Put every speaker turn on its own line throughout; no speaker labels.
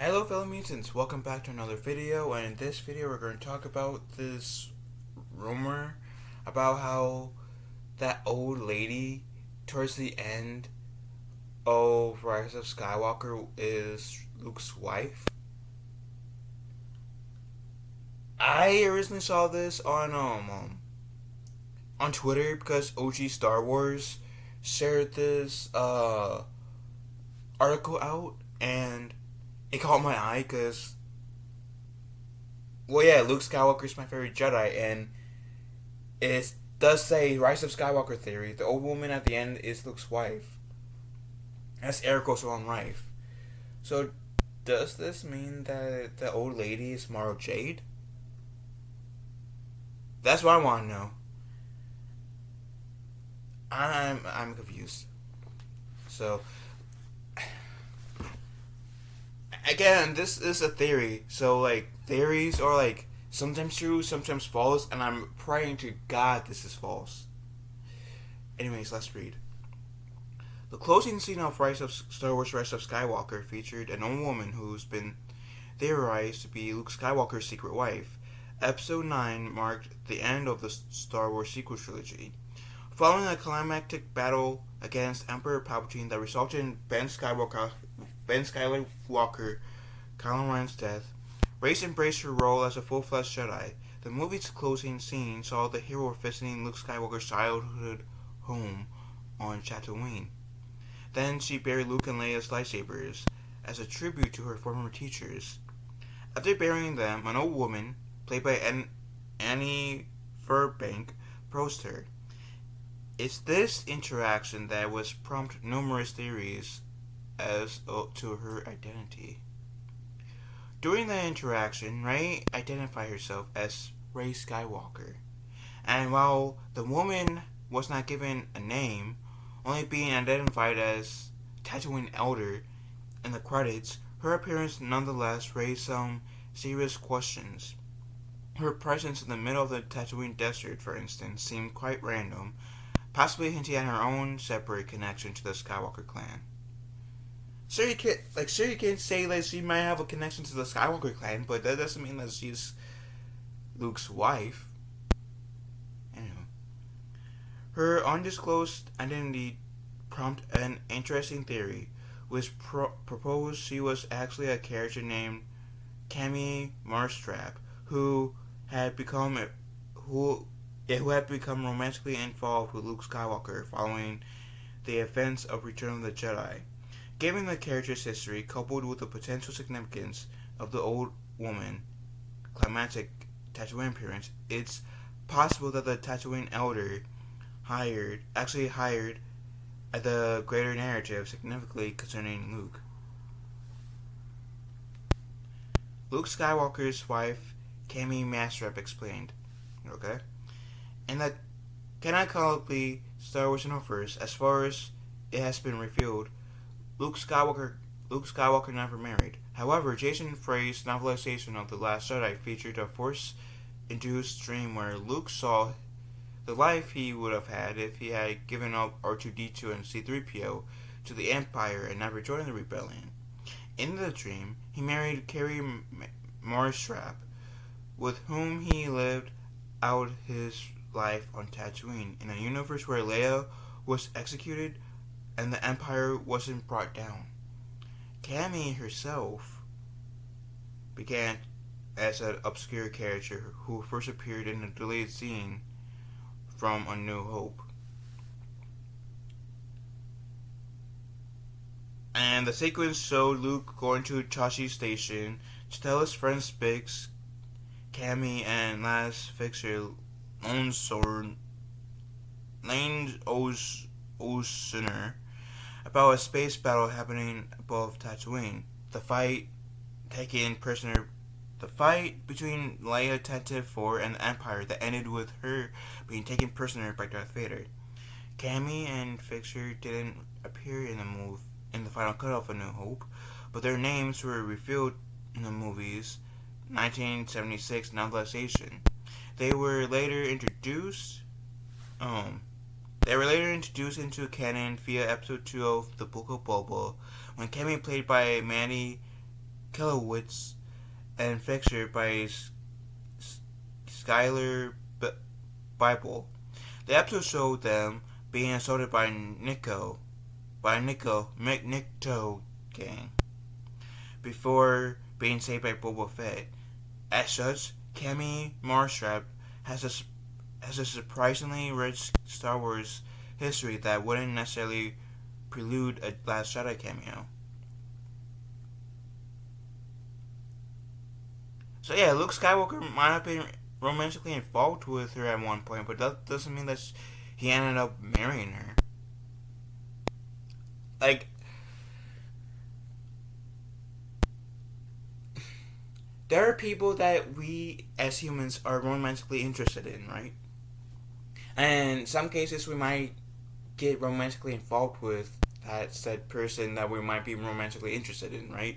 Hello fellow mutants, welcome back to another video, and in this video we're going to talk about this rumor about how that old lady towards the end of Rise of Skywalker is Luke's wife. I originally saw this on Twitter because OG Star Wars shared this article out, and it caught my eye because, well, yeah, Luke Skywalker is my favorite Jedi, and it does say Rise of Skywalker theory. The old woman at the end is Luke's wife. That's air quotes on wife. So, does this mean that the old lady is Mara Jade? That's what I want to know. I'm confused. So, again, this is a theory. So, theories are, sometimes true, sometimes false, and I'm praying to God this is false. Anyways, let's read. The closing scene of Star Wars Rise of Skywalker featured an old woman who's been theorized to be Luke Skywalker's secret wife. Episode 9 marked the end of the Star Wars sequel trilogy. Following a climactic battle against Emperor Palpatine that resulted in Ben Skywalker, Kylo Ren's death, Rey's embraced her role as a full-fledged Jedi. The movie's closing scene saw the hero visiting Luke Skywalker's childhood home on Tatooine. Then she buried Luke and Leia's lightsabers as a tribute to her former teachers. After burying them, an old woman, played by Annie Furbank, approached her. It's this interaction that was prompted numerous theories as to her identity. During the interaction, Rey identified herself as Rey Skywalker, and while the woman was not given a name, only being identified as Tatooine Elder in the credits, her appearance nonetheless raised some serious questions. Her presence in the middle of the Tatooine desert, for instance, seemed quite random, possibly hinting at her own separate connection to the Skywalker clan. Sure, you can say that she might have a connection to the Skywalker clan, but that doesn't mean that she's Luke's wife. Anyway, her undisclosed identity prompted an interesting theory, which proposed she was actually a character named Cammy Marstrap, who had become romantically involved with Luke Skywalker following the events of Return of the Jedi. Given the character's history, coupled with the potential significance of the old woman climactic Tatooine appearance, it's possible that the Tatooine Elder hired at the greater narrative significantly concerning Luke. Luke Skywalker's wife, Cammy Mastrap, explained, okay? And that canonically Star Wars universe, as far as it has been revealed, Luke Skywalker never married. However, Jason Frey's novelization of The Last Jedi featured a Force-induced dream where Luke saw the life he would have had if he had given up R2-D2 and C-3PO to the Empire and never joined the rebellion. In the dream, he married Carrie Marstrap, with whom he lived out his life on Tatooine, in a universe where Leia was executed and the Empire wasn't brought down. Cammy herself began as an obscure character who first appeared in a delayed scene from A New Hope. And the sequence showed Luke going to Tosche Station to tell his friends Bix, Cammy, and last fixer Lane Oceaner about a space battle happening above Tatooine. The fight between Leia Tantive 4 and the Empire that ended with her being taken prisoner by Darth Vader. Cammy and Fixer didn't appear in the final cut of A New Hope, but their names were revealed in the movie's 1976 novelization. They were later introduced into canon via episode 2 of The Book of Boba, when Cammy, played by Mandy Kelowitz and featured by Skylar Bible. The episode showed them being assaulted by Nikto gang, before being saved by Boba Fett. As such, Cammy Marstrap has a surprisingly rich Star Wars history that wouldn't necessarily prelude a Last Jedi cameo. So yeah, Luke Skywalker might have been romantically involved with her at one point, but that doesn't mean that he ended up marrying her. Like, there are people that we as humans are romantically interested in, right? And in some cases we might get romantically involved with that said person that we might be romantically interested in, right?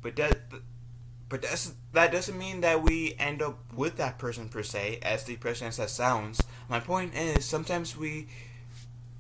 But that doesn't mean that we end up with that person per se, as depressing as that sounds. My point is, sometimes we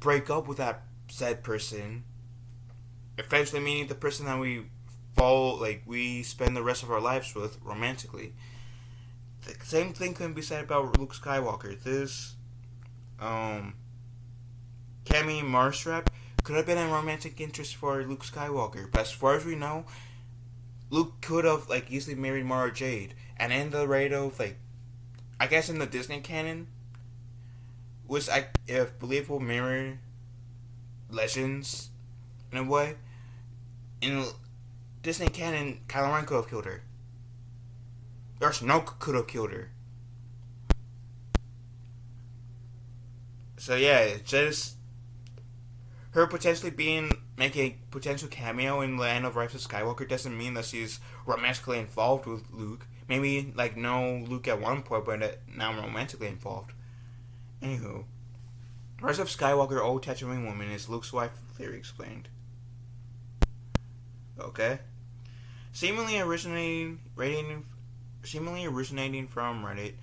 break up with that said person, eventually meaning the person that we spend the rest of our lives with romantically. The same thing can be said about Luke Skywalker. This, Cammy Marstrap could have been a romantic interest for Luke Skywalker, but as far as we know, Luke could have easily married Mara Jade, and in the rate of I guess in the Disney canon, which if believe will mirror Legends in a way, in Disney canon, Kylo Ren could have killed her. Or Snoke could have killed her. So yeah, just her potentially making a potential cameo in Land of Rise of Skywalker doesn't mean that she's romantically involved with Luke. Maybe no Luke at one point, but now romantically involved. Anywho, Rise of Skywalker Old Tatooine Woman is Luke's wife, theory explained. Okay. Seemingly originating from Reddit,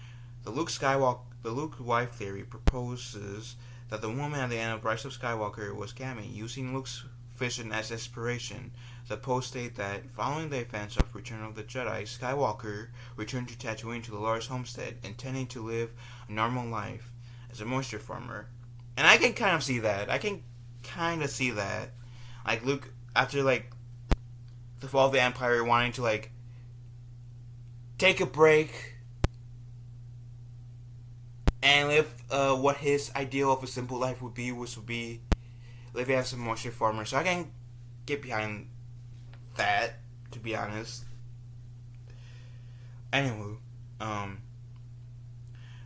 the Luke wife theory proposes that the woman at the end of Rise of Skywalker was Cammy, using Luke's vision as inspiration. The post state that following the events of Return of the Jedi, Skywalker returned to Tatooine to the Lars homestead, intending to live a normal life as a moisture farmer. And I can kind of see that. Luke, after the fall of the Empire, wanting to take a break and live what his ideal of a simple life would be, which would be living as a moisture farmer. So I can get behind that, to be honest. Anyway,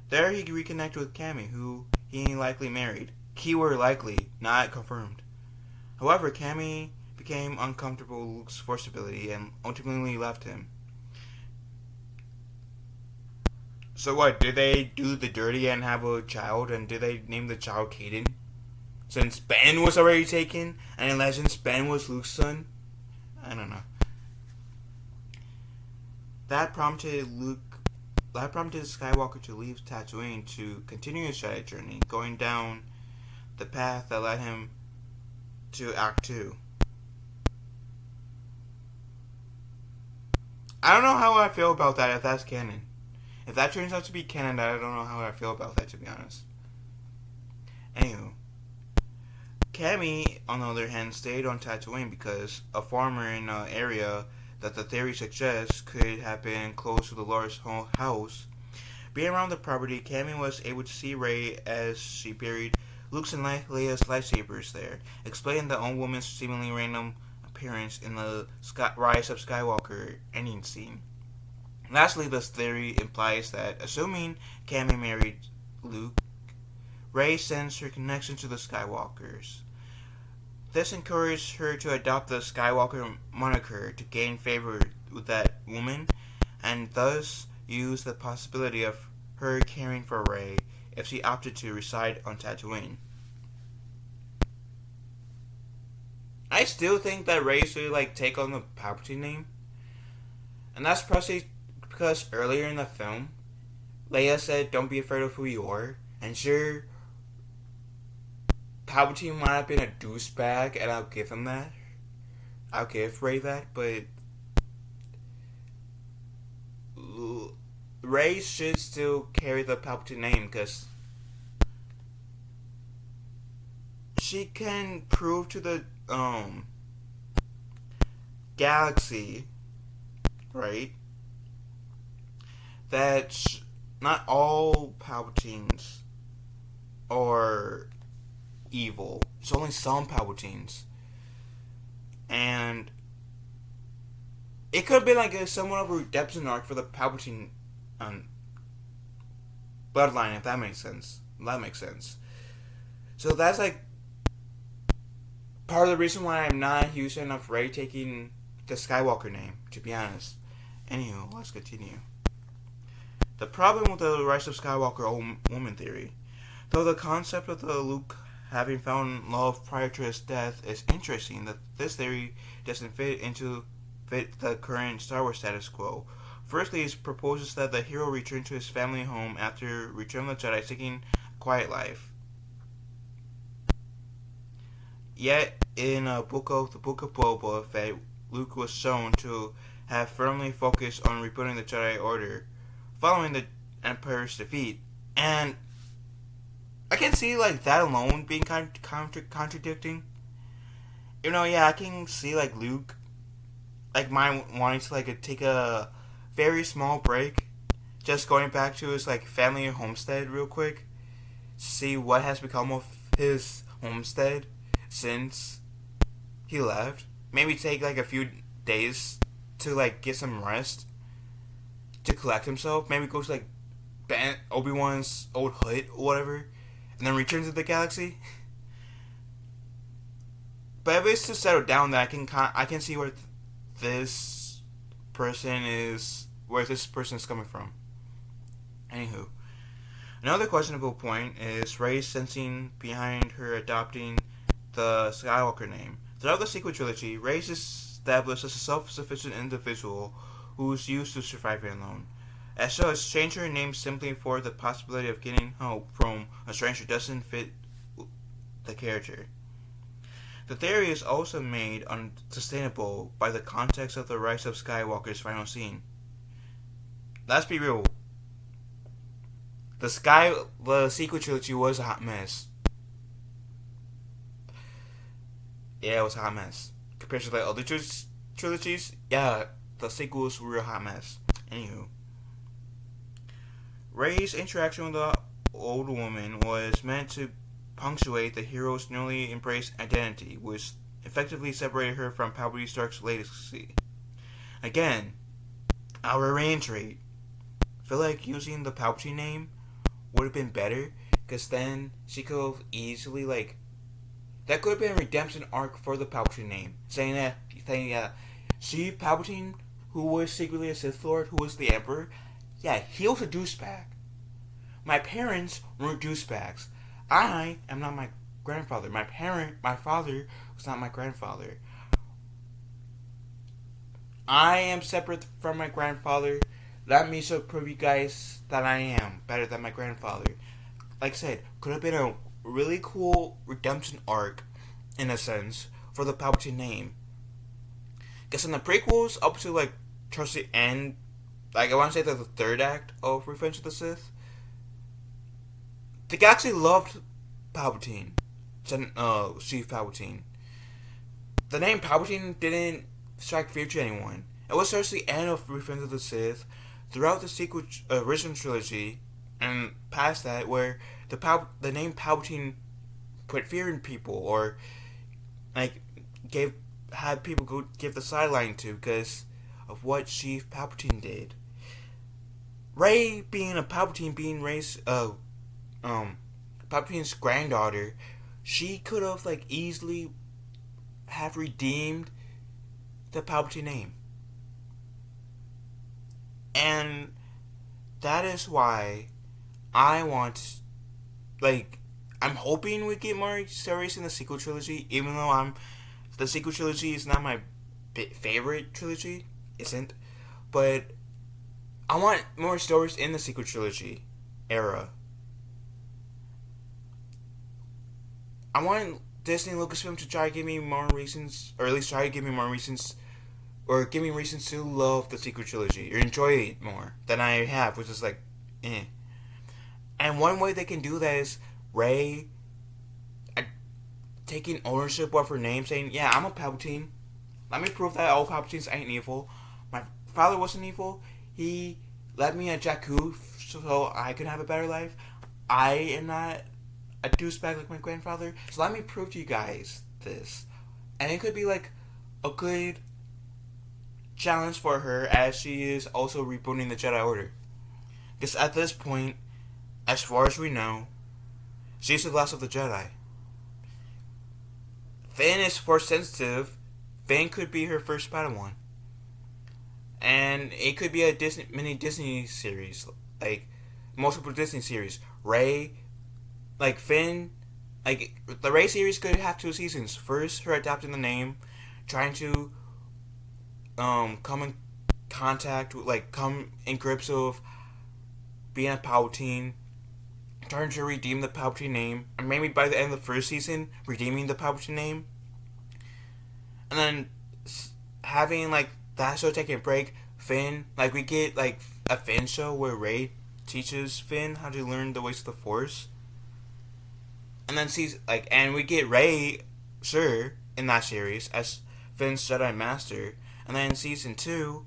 there he reconnected with Cammy, who he likely married. Keyword likely, not confirmed. However, Cammy became uncomfortable with Luke's force ability and ultimately left him. So what, did they do the dirty and have a child, and did they name the child Caden? Since Ben was already taken, and in Legends Ben was Luke's son? I don't know. That prompted Skywalker to leave Tatooine to continue his Jedi journey, going down the path that led him to Act 2. I don't know how I feel about that, if that's canon. If that turns out to be canon, I don't know how I feel about that, to be honest. Anywho, Cammy, on the other hand, stayed on Tatooine because a farmer in an area that the theory suggests could have been close to the Lars house. Being around the property, Cammy was able to see Rey as she buried Luke's and Leia's lightsabers there, explaining the old woman's seemingly random appearance in the Rise of Skywalker ending scene. Lastly, this theory implies that, assuming Cammy married Luke, Rey sensed her connection to the Skywalkers. This encouraged her to adopt the Skywalker moniker to gain favor with that woman, and thus use the possibility of her caring for Rey if she opted to reside on Tatooine. I still think that Rey should take on the Palpatine name, and that's probably because earlier in the film, Leia said, "Don't be afraid of who you are," and sure, Palpatine might have been a douchebag, and I'll give him that. I'll give Rey that, but Rey should still carry the Palpatine name because she can prove to the galaxy, right, that not all Palpatines are evil. It's only some Palpatines, and it could have been like somewhat of a redemption arc for the Palpatine bloodline, if that makes sense. That makes sense. So that's like part of the reason why I'm not a huge fan of Rey taking the Skywalker name, to be honest. Anywho, let's continue. The problem with the Rise of Skywalker woman theory. Though the concept of the Luke having found love prior to his death is interesting, that this theory doesn't fit the current Star Wars status quo. Firstly, it proposes that the hero returned to his family home after Return of the Jedi, seeking a quiet life. Yet, in the Book of Boba Fett, Luke was shown to have firmly focused on rebuilding the Jedi Order following the Empire's defeat, and I can see like that alone being contradicting. You know, yeah, I can see like Luke, like mine wanting to like take a very small break, just going back to his like family homestead real quick, see what has become of his homestead since he left. Maybe take like a few days to like get some rest, to collect himself. Maybe go to like Obi-Wan's old hut or whatever, and then return to the galaxy. But if it's to settle down, that I can see where this person is coming from. Anywho, another questionable point is Rey's sensing behind her adopting the Skywalker name. Throughout the sequel trilogy, Rey is established as a self-sufficient individual who is used to surviving alone. As such, changing her name simply for the possibility of getting help from a stranger doesn't fit the character. The theory is also made unsustainable by the context of the Rise of Skywalker's final scene. Let's be real. The sequel trilogy was a hot mess. Yeah, it was a hot mess. Compared to the other trilogies, yeah, the sequels were a hot mess. Anywho, Rey's interaction with the old woman was meant to punctuate the hero's newly embraced identity, which effectively separated her from Palpatine Stark's legacy. Again, I'll reiterate. I feel like using the Palpatine name would have been better, because then she could have easily that could have been a redemption arc for the Palpatine name, saying that see Palpatine, who was secretly a Sith Lord, who was the Emperor, yeah, he was a douchebag. My parents weren't douchebags. I am not my grandfather. My father was not my grandfather. I am separate from my grandfather. Let me show prove you guys that I am better than my grandfather. Like I said, could have been a really cool redemption arc, in a sense, for the Palpatine name. Because in the prequels, up to towards the end, I want to say the third act of Revenge of the Sith, the galaxy loved Palpatine, Chief Palpatine. The name Palpatine didn't strike fear to anyone. It was towards the end of Revenge of the Sith, throughout the original trilogy, and past that, where the name Palpatine put fear in people, or had people go give the sideline to because of what Chief Palpatine did. Rey being Rey's Palpatine's granddaughter, she could have easily have redeemed the Palpatine name. And that is why I want, I'm hoping we get more stories in the sequel trilogy, even though the sequel trilogy is not my favorite trilogy, isn't, but I want more stories in the sequel trilogy era. I want Disney and Lucasfilm to try to give me more reasons, or at least try to give me more reasons or give me reasons to love the sequel trilogy or enjoy it more than I have, which is like, eh. And one way they can do that is Rey taking ownership of her name, saying, "Yeah, I'm a Palpatine. Let me prove that all Palpatines ain't evil. My father wasn't evil. He led me a Jakku so I could have a better life. I am not a douchebag like my grandfather. So let me prove to you guys this." And it could be like a good challenge for her as she is also rebooting the Jedi Order. Because at this point, as far as we know, she's the last of the Jedi. Finn is force sensitive. Finn could be her first Padawan. And it could be a mini Disney series. Like, multiple Disney series. Rey, like Finn, like, the Rey series could have 2 seasons. First, her adopting the name, trying to come in contact with, like, come in grips of being a Palpatine, trying to redeem the Palpatine name, and maybe by the end of the first season, redeeming the Palpatine name, and then having, like, that show taking a break. Finn, like, we get, like, a Finn show where Rey teaches Finn how to learn the ways of the Force, and then and we get Rey, sure, in that series as Finn's Jedi Master, and then in season 2,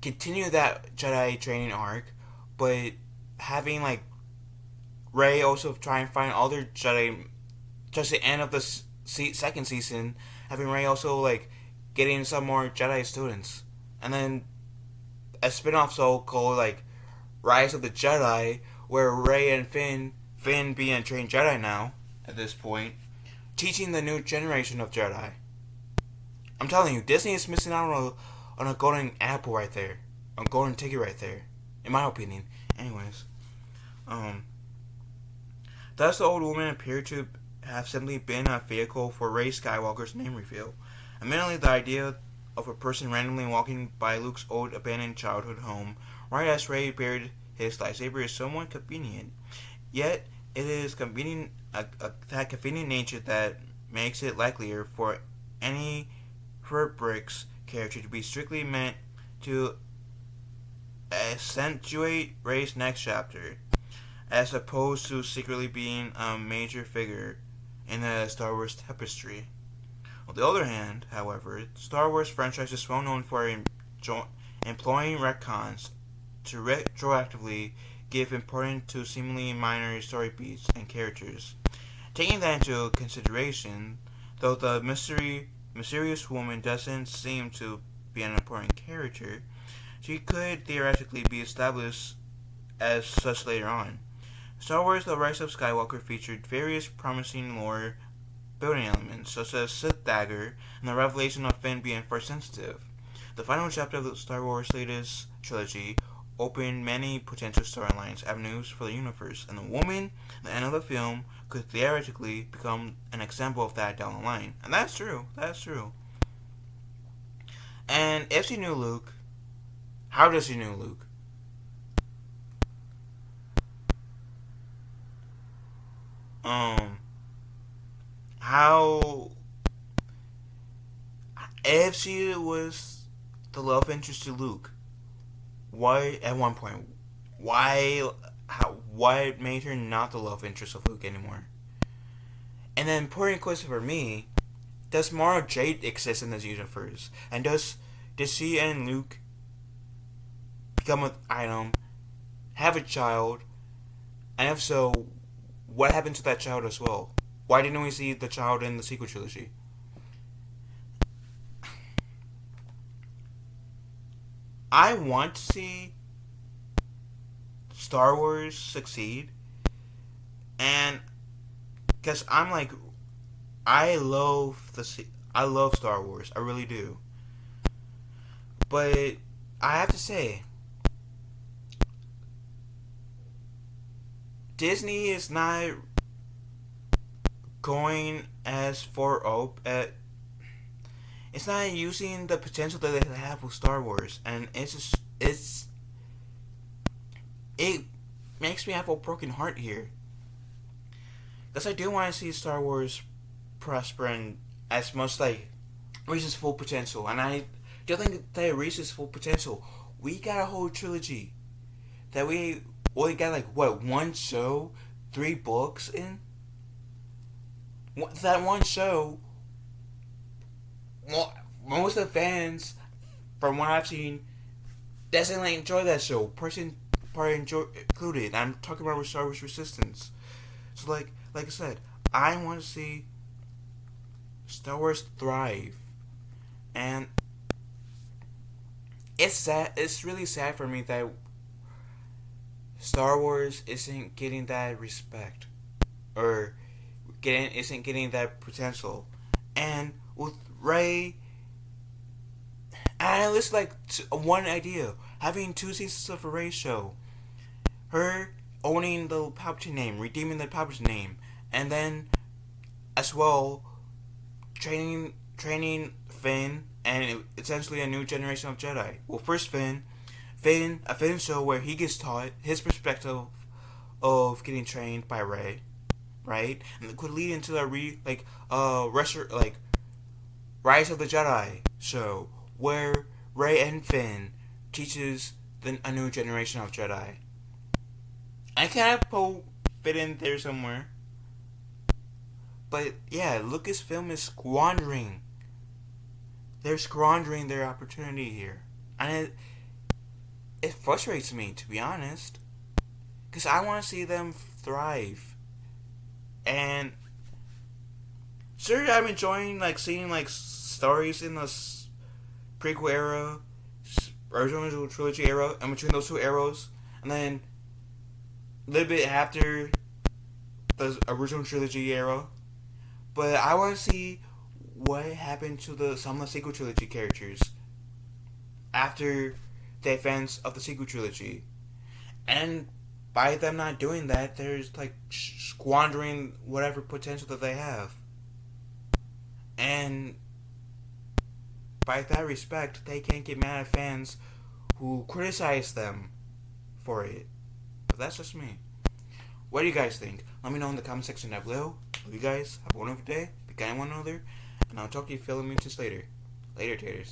continue that Jedi training arc, but having, like, Rey also try and find other Jedi. Just the end of the second season, having Rey also, like, getting some more Jedi students, and then a spin-off show called, like, Rise of the Jedi, where Rey and Finn being a trained Jedi now at this point, teaching the new generation of Jedi. I'm telling you, Disney is missing out on a golden apple right there, a golden ticket right there, in my opinion. Anyways, thus the old woman appeared to have simply been a vehicle for Rey Skywalker's name reveal. Admittedly, the idea of a person randomly walking by Luke's old abandoned childhood home right as Rey bared his lightsaber is somewhat convenient. Yet, it is convenient that convenient nature that makes it likelier for any Bricks character to be strictly meant to accentuate Rey's next chapter, as opposed to secretly being a major figure in the Star Wars tapestry. On the other hand, however, the Star Wars franchise is well known for employing retcons to retroactively give importance to seemingly minor story beats and characters. Taking that into consideration, though the mysterious woman doesn't seem to be an important character, she could theoretically be established as such later on. Star Wars The Rise of Skywalker featured various promising lore building elements, such as Sith Dagger and the revelation of Finn being Force sensitive. The final chapter of the Star Wars latest trilogy opened many potential storylines, avenues for the universe, and the woman at the end of the film could theoretically become an example of that down the line. And that's true. That's true. And if she knew Luke, how does she know Luke? How, if she was the love interest to Luke, why, at one point, what made her not the love interest of Luke anymore? And the important question for me, does Mara Jade exist in this universe? And does she and Luke become an item, have a child, and if so, what happened to that child as well? Why didn't we see the child in the sequel trilogy? I want to see Star Wars succeed, and because I'm like, I love Star Wars, I really do. But I have to say, Disney is not going as far up at. It's not using the potential that they have with Star Wars, and it makes me have a broken heart here. Because I do want to see Star Wars prosper and as much like reach its full potential, and I don't think that it reaches full potential. We got a whole trilogy that we only got like what, one show, 3 books in. That one show, most of the fans, from what I've seen, doesn't like enjoy that show. Part included. I'm talking about Star Wars Resistance. So like I said, I want to see Star Wars thrive, and it's sad. It's really sad for me that Star Wars isn't getting that respect, or isn't getting that potential. And with Rey, and it's like one idea, having 2 seasons of a Rey show, her owning the Palpatine name, redeeming the Palpatine name, and then as well training Finn and essentially a new generation of Jedi. Well, first Finn, a Finn show where he gets taught his perspective of getting trained by Rey, right? And it could lead into a Rise of the Jedi show where Rey and Finn teaches a new generation of Jedi. I kind of fit in there somewhere. But yeah, Lucasfilm is squandering. They're squandering their opportunity here. And it frustrates me, to be honest. Because I want to see them thrive. And sure, I'm enjoying seeing stories in the prequel era, original trilogy era, and between those 2 eras, and then a little bit after the original trilogy era. But I want to see what happened to some of the sequel trilogy characters after the events of the sequel trilogy. And by them not doing that, there's squandering whatever potential that they have. And by that respect, they can't get mad at fans who criticize them for it. But that's just me. What do you guys think? Let me know in the comment section down below. Love you guys. Have a wonderful day. Be kind to one another. And I'll talk to you Philomene later. Later, taters.